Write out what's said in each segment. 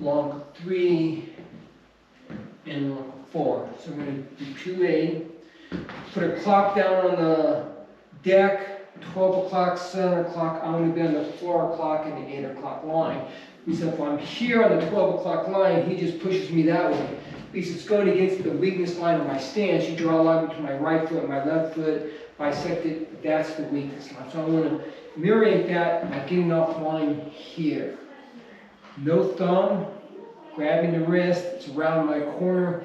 Langka 3, and Langka 4. So I'm going to do 2A. Put a clock down on the deck, 12 o'clock, 7 o'clock. I want to be on the 4 o'clock and the 8 o'clock line. Because if I'm here on the 12 o'clock line, he just pushes me that way. Because it's going against the weakness line of my stance. You draw a line between my right foot and my left foot, bisect it, that's the weakness line. So I want to mirror that by getting off line here. No thumb, grabbing the wrist, it's around my corner,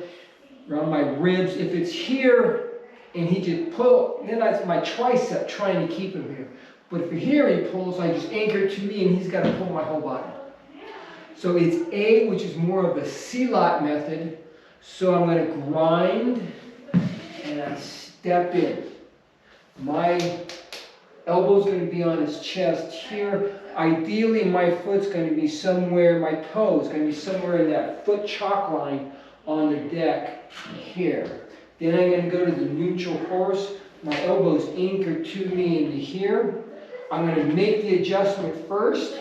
around my ribs. If it's here, and he just pull, then that's my tricep trying to keep him here. But if here he pulls, I just anchor it to me and he's got to pull my whole body. So it's A, which is more of a Silat method. So I'm going to grind and I step in. My elbow's going to be on his chest here. Ideally, my foot's going to be somewhere, my toe is going to be somewhere in that foot chalk line on the deck here. Then I'm going to go to the neutral horse. My elbow's anchored to me into here. I'm going to make the adjustment first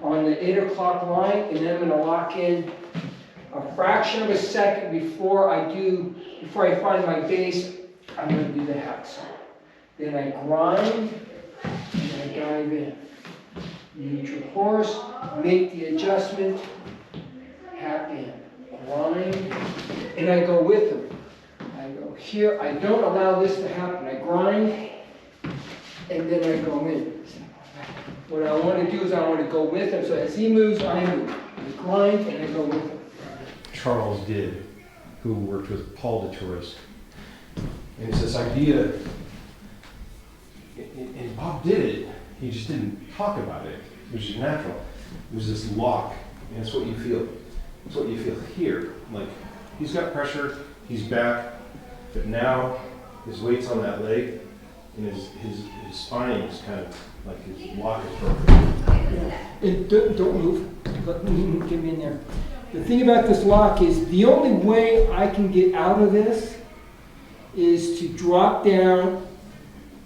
on the 8 o'clock line, and then I'm going to lock in a fraction of a second before I find my base. I'm going to do the hacksaw. Then I grind, and I dive in. Neutral horse, make the adjustment, hack in, grind, and I go with them. I go here, I don't allow this to happen. I grind, and then I go in. What I want to do is I want to go with him. So as he moves, I move. I grind, and I go with him. Charles did, who worked with Paul DeTroyce. And it's this idea, and Bob did it, he just didn't talk about it. It was just natural. It was this lock, and it's what you feel. It's what you feel here. Like, he's got pressure, he's back, but now his weight's on that leg, and his spine is kind of like his lock is broken. And don't move. Let me get me in there. The thing about this lock is the only way I can get out of this is to drop down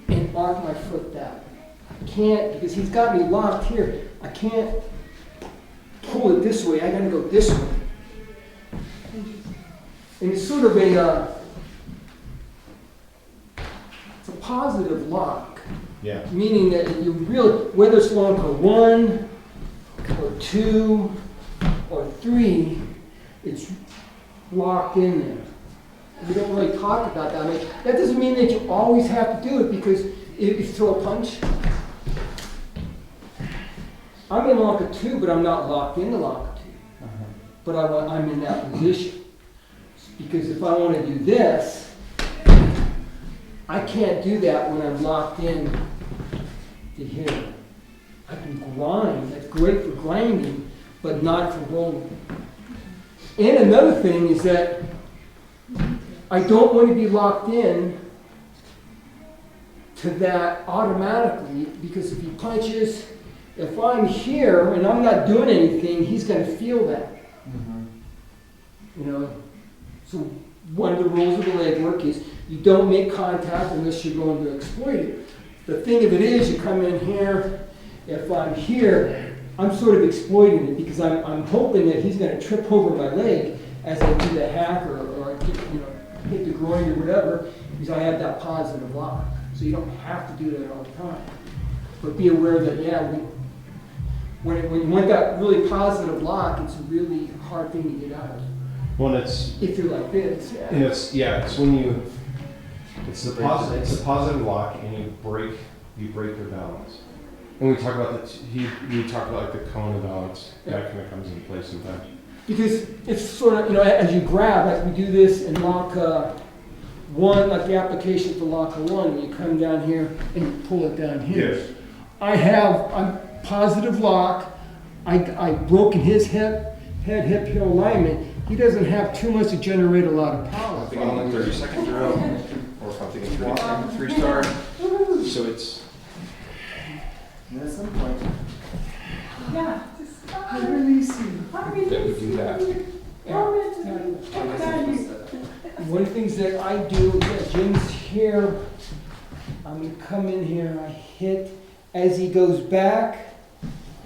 and lock my foot down. I can't, because he's got me locked here. I can't pull it this way. I gotta go this way. And it's sort of it's a positive lock. Yeah. Meaning that you really, whether it's Langka 1 or 2 or 3, it's locked in there. We don't really talk about that. I mean, that doesn't mean that you always have to do it, because if you throw a punch, I'm in Langka 2, but I'm not locked into Langka 2. But I'm in that position. Because if I want to do this, I can't do that when I'm locked in to here. I can grind. That's great for grinding, but not for rolling. And another thing is that I don't want to be locked in to that automatically, because if he punches, if I'm here and I'm not doing anything, he's going to feel that. You know. So one of the rules of the leg work is you don't make contact unless you're going to exploit it. The thing of it is, you come in here. If I'm here, I'm sort of exploiting it, because I'm hoping that he's going to trip over my leg as I do the hack or hit the groin or whatever, because I have that positive lock. So you don't have to do that all the time. But be aware that, when you want that really positive lock, it's a really hard thing to get out of. Well, it's If you're like this, it's when it's the positive lock, and you break your balance. And we talk about we talk about like the cone of balance. That kind of comes into play sometimes. Because it's sort of, as you grab, like we do this in Langka 1, like the application for Langka 1, when you come down here and you pull it down here. Yes. I'm positive lock. I broke in his head-hip-heel alignment. He doesn't have too much to generate a lot of power. I'm thinking like 30-second drill, or if I'm thinking 3-star. So it's. And at some point, I release you. That we do that. One of the things that I do, Jim's here, I'm going to come in here and I hit. As he goes back,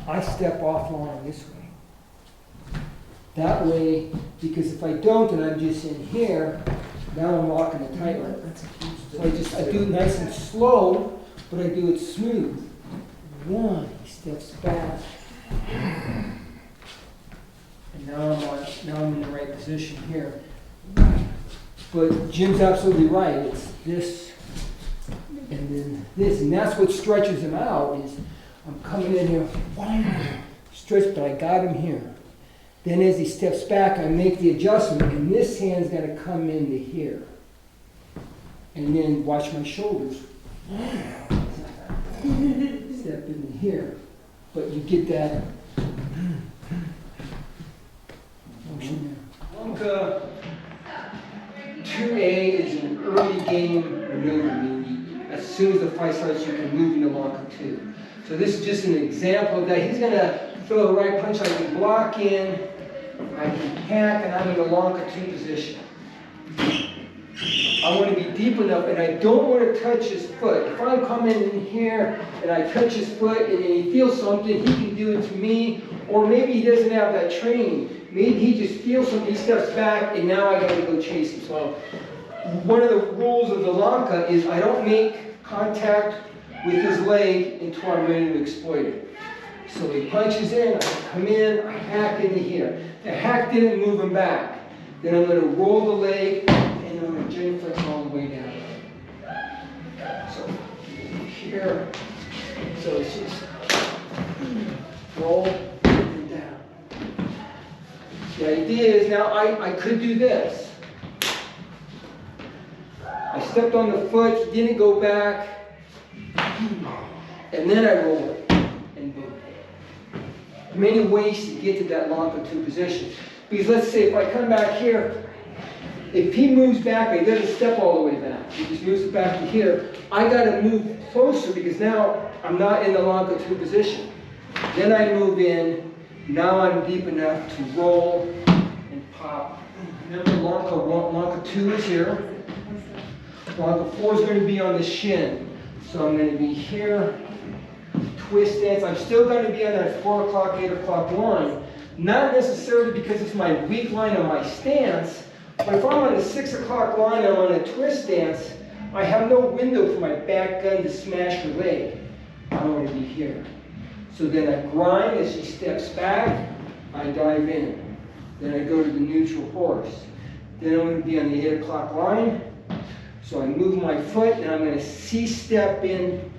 I step offline this way. That way, because if I don't and I'm just in here, now I'm locking the tight line. That's a huge So I do it nice and slow, but I do it smooth. One, he steps back. And now I'm in the right position here. But Jim's absolutely right. It's this and then this, and that's what stretches him out. Is I'm coming in here, stretch, but I got him here. Then as he steps back, I make the adjustment, and this hand's got to come into here. And then watch my shoulders. Step into here. But you get that motion there. Langka 2A is an early game maneuver. I mean, as soon as the fight starts, you can move into Langka 2. So this is just an example of that. He's going to throw the right punch. I can block in, I can hack, and I'm in the Langka 2 position. I want to be deep enough, and I don't want to touch his foot. If I'm coming in here and I touch his foot and he feels something, he can do it to me, or maybe he doesn't have that training. Maybe he just feels something, he steps back, and now I got to go chase him. So one of the rules of the Langka is I don't make contact with his leg until I'm ready to exploit it. So he punches in, I come in, I hack into here. The hack didn't move him back. Then I'm going to roll the leg, and I'm going to genuflex all the way down. So here, so it's just roll and down. The idea is now I could do this. I stepped on the foot, he didn't go back, and then I roll it and boom. Many ways to get to that Langka 2 position. Because let's say if I come back here, if he moves back, he doesn't step all the way back. He just moves it back to here. I got to move closer because now I'm not in the Langka 2 position. Then I move in. Now I'm deep enough to roll and pop. Remember, Langka 2 is here. Langka 4 is going to be on the shin. So I'm going to be here, twist stance. I'm still going to be on that 4 o'clock, 8 o'clock line. Not necessarily because it's my weak line on my stance, but if I'm on the 6 o'clock line and I'm on a twist stance, I have no window for my back gun to smash her leg. I'm going to be here. So then I grind as she steps back, I dive in. Then I go to the neutral horse. Then I'm going to be on the 8 o'clock line. So I move my foot and I'm going to C-step in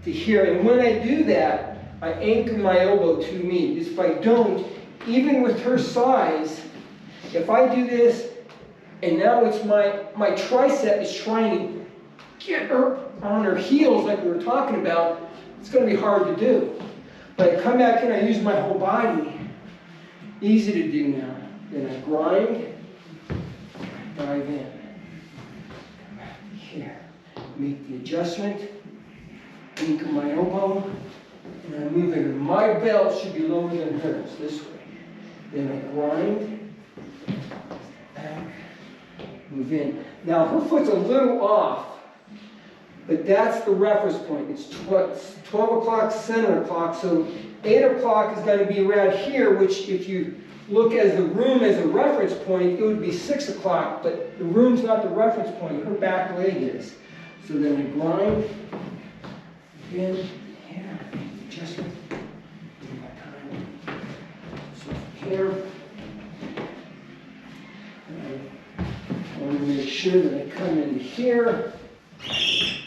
to here. And when I do that, I anchor my elbow to me. Because if I don't, even with her size, if I do this, and now it's my tricep is trying to get her on her heels like we were talking about, it's going to be hard to do. But I come back in, I use my whole body. Easy to do now. Then I grind, dive in. Come back here. Make the adjustment, anchor my elbow, and I move it. My belt should be lower than hers, this way. Then I grind, back, move in. Now her foot's a little off, but that's the reference point. It's 12 o'clock, center o'clock, so 8 o'clock is going to be around here, which if you look as the room as a reference point, it would be 6 o'clock, but the room's not the reference point, her back leg is. So then I grind, in, here, adjustment, here. I want to make sure that I come in here.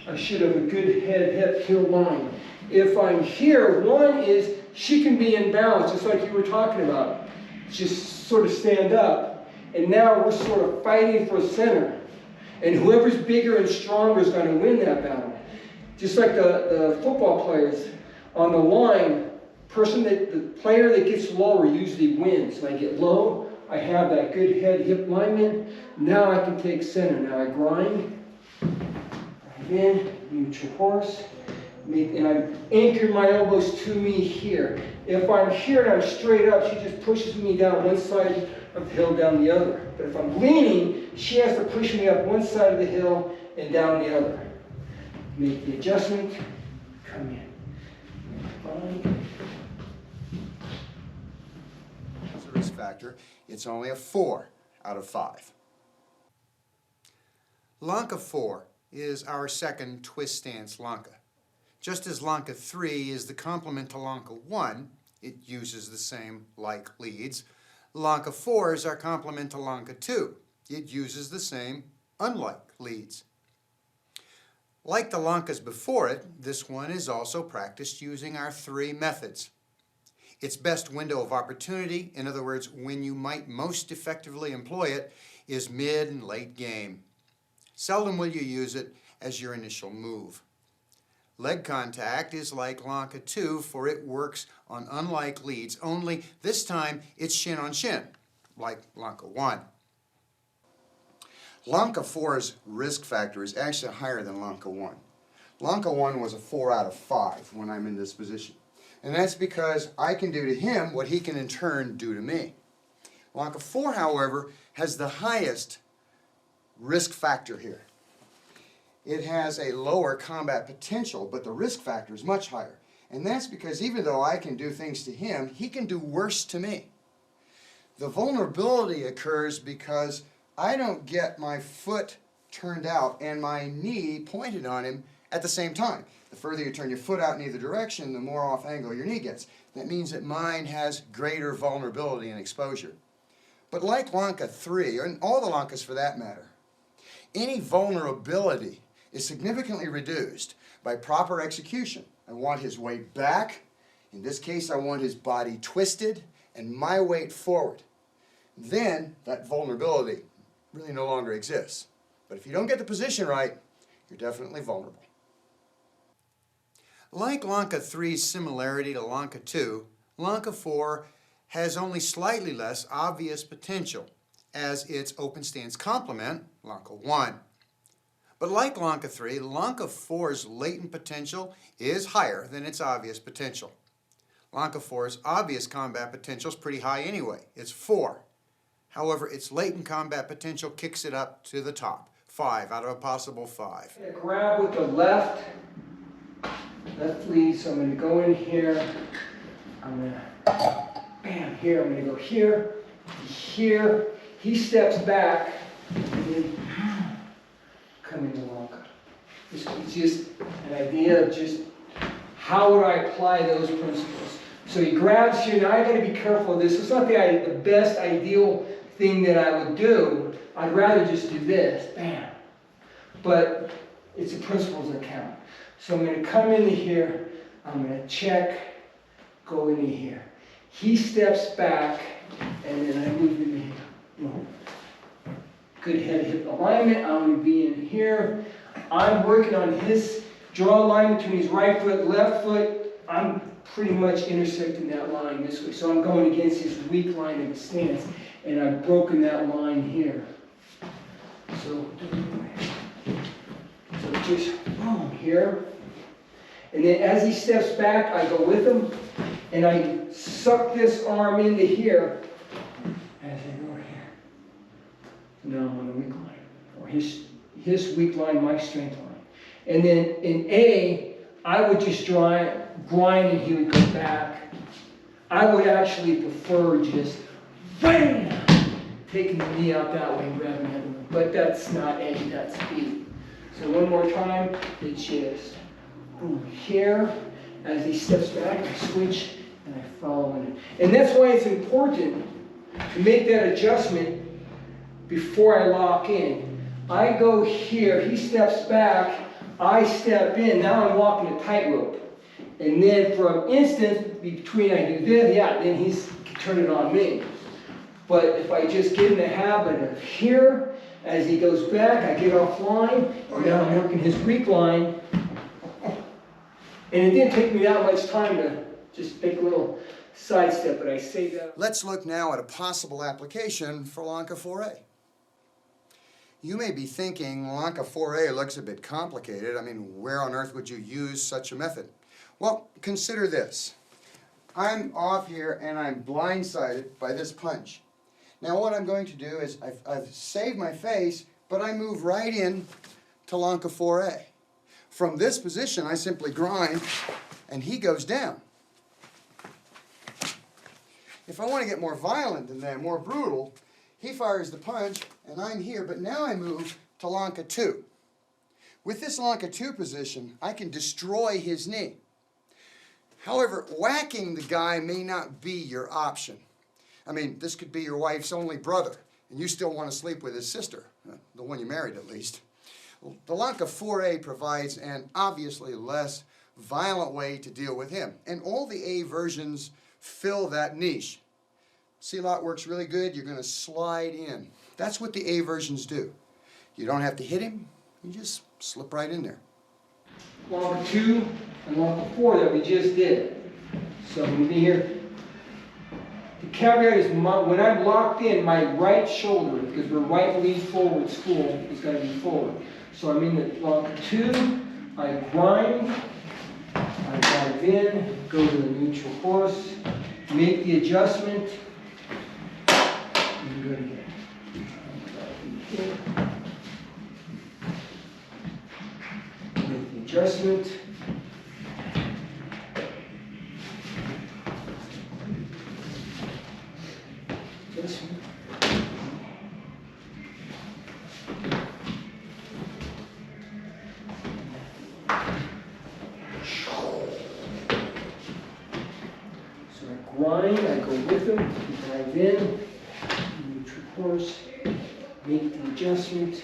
I should have a good head, hip, heel line. If I'm here, one is she can be in balance, just like you were talking about. Just sort of stand up. And now we're sort of fighting for center. And whoever's bigger and stronger is going to win that battle. Just like the football players on the line, the player that gets lower usually wins. So I get low, I have that good head hip alignment. Now I can take center. Now I grind, in, neutral horse, and I anchor my elbows to me here. If I'm here and I'm straight up, she just pushes me down one side of the hill, down the other. But if I'm leaning, she has to push me up one side of the hill and down the other. Make the adjustment, come in. Fine. factor, it's only a 4 out of 5. Langka 4 is our second twist stance Langka. Just as Langka 3 is the complement to Langka 1, it uses the same like leads, Langka 4 is our complement to Langka 2. It uses the same unlike leads. Like the Langkas before it, this one is also practiced using our 3 methods. Its best window of opportunity, in other words, when you might most effectively employ it, is mid and late game. Seldom will you use it as your initial move. Leg contact is like Langka 2, for it works on unlike leads, only this time it's shin on shin, like Langka 1. Langka 4's risk factor is actually higher than Langka 1. Langka 1 was a 4 out of 5 when I'm in this position. And that's because I can do to him what he can in turn do to me. Langka 4, however, has the highest risk factor here. It has a lower combat potential, but the risk factor is much higher. And that's because even though I can do things to him, he can do worse to me. The vulnerability occurs because I don't get my foot turned out and my knee pointed on him at the same time. The further you turn your foot out in either direction, the more off angle your knee gets. That means that mine has greater vulnerability and exposure. But like Langka 3, and all the Langkas for that matter, any vulnerability is significantly reduced by proper execution. I want his weight back. In this case, I want his body twisted and my weight forward. Then that vulnerability really no longer exists. But if you don't get the position right, you're definitely vulnerable. Like Langka 3's similarity to Langka 2, Langka 4 has only slightly less obvious potential as its open stance complement, Langka 1. But like Langka 3, Langka 4's latent potential is higher than its obvious potential. Langka 4's obvious combat potential is pretty high anyway. It's 4. However, its latent combat potential kicks it up to the top, 5 out of a possible 5. I'm going to grab with the left lead, so I'm going to go in here. I'm going to, bam, here. I'm going to go here, here. He steps back, and then come into Langka. It's just an idea of just how would I apply those principles. So he grabs here. Now I got to be careful of this. It's not the best ideal thing that I would do. I'd rather just do this, bam. But it's the principles that count. So I'm going to come into here. I'm going to check, go into here. He steps back, and then I move into here. Good head-hip alignment. I'm going to be in here. I'm working on his draw line between his right foot, left foot. I'm pretty much intersecting that line this way. So I'm going against his weak line of his stance, and I've broken that line here. So just boom here. And then as he steps back, I go with him, and I suck this arm into here as I go here. No, on the weak line, or his weak line, my strength line. And then in A, I would just grind and he would go back. I would actually prefer just bam, taking the knee out that way and grabbing the other one. But that's not A, that's B. So one more time, it's just boom, here. As he steps back, I switch and I follow in. And that's why it's important to make that adjustment before I lock in. I go here, he steps back, I step in, now I'm walking a tightrope. And then for an instant, between I do this, yeah, then he's turning on me. But if I just get in the habit of here, as he goes back, I get offline, and now I'm working his weak line. And it didn't take me that much time to just take a little sidestep, but I say that. Let's look now at a possible application for Langka 4A. You may be thinking Langka 4A looks a bit complicated. I mean, where on earth would you use such a method? Well, consider this. I'm off here and I'm blindsided by this punch. Now what I'm going to do is I've saved my face, but I move right in to Langka 4A. From this position, I simply grind and he goes down. If I want to get more violent than that, more brutal, he fires the punch, and I'm here, but now I move to Langka 2. With this Langka 2 position, I can destroy his knee. However, whacking the guy may not be your option. I mean, this could be your wife's only brother, and you still want to sleep with his sister, the one you married at least. The Langka 4A provides an obviously less violent way to deal with him, and all the A versions fill that niche. Silat works really good. You're going to slide in. That's what the A versions do. You don't have to hit him. You just slip right in there. Langka 2 and Langka 4 that we just did. So I'm going to be here. The caveat is when I'm locked in, my right shoulder, because we're right lead forward school, is going to be forward. So I'm in the Langka 2, I grind, I dive in, go to the neutral horse, make the adjustment, and go again. Make the adjustment. Adjustment. So I grind, I go with him, dive in, neutral horse, make the adjustment.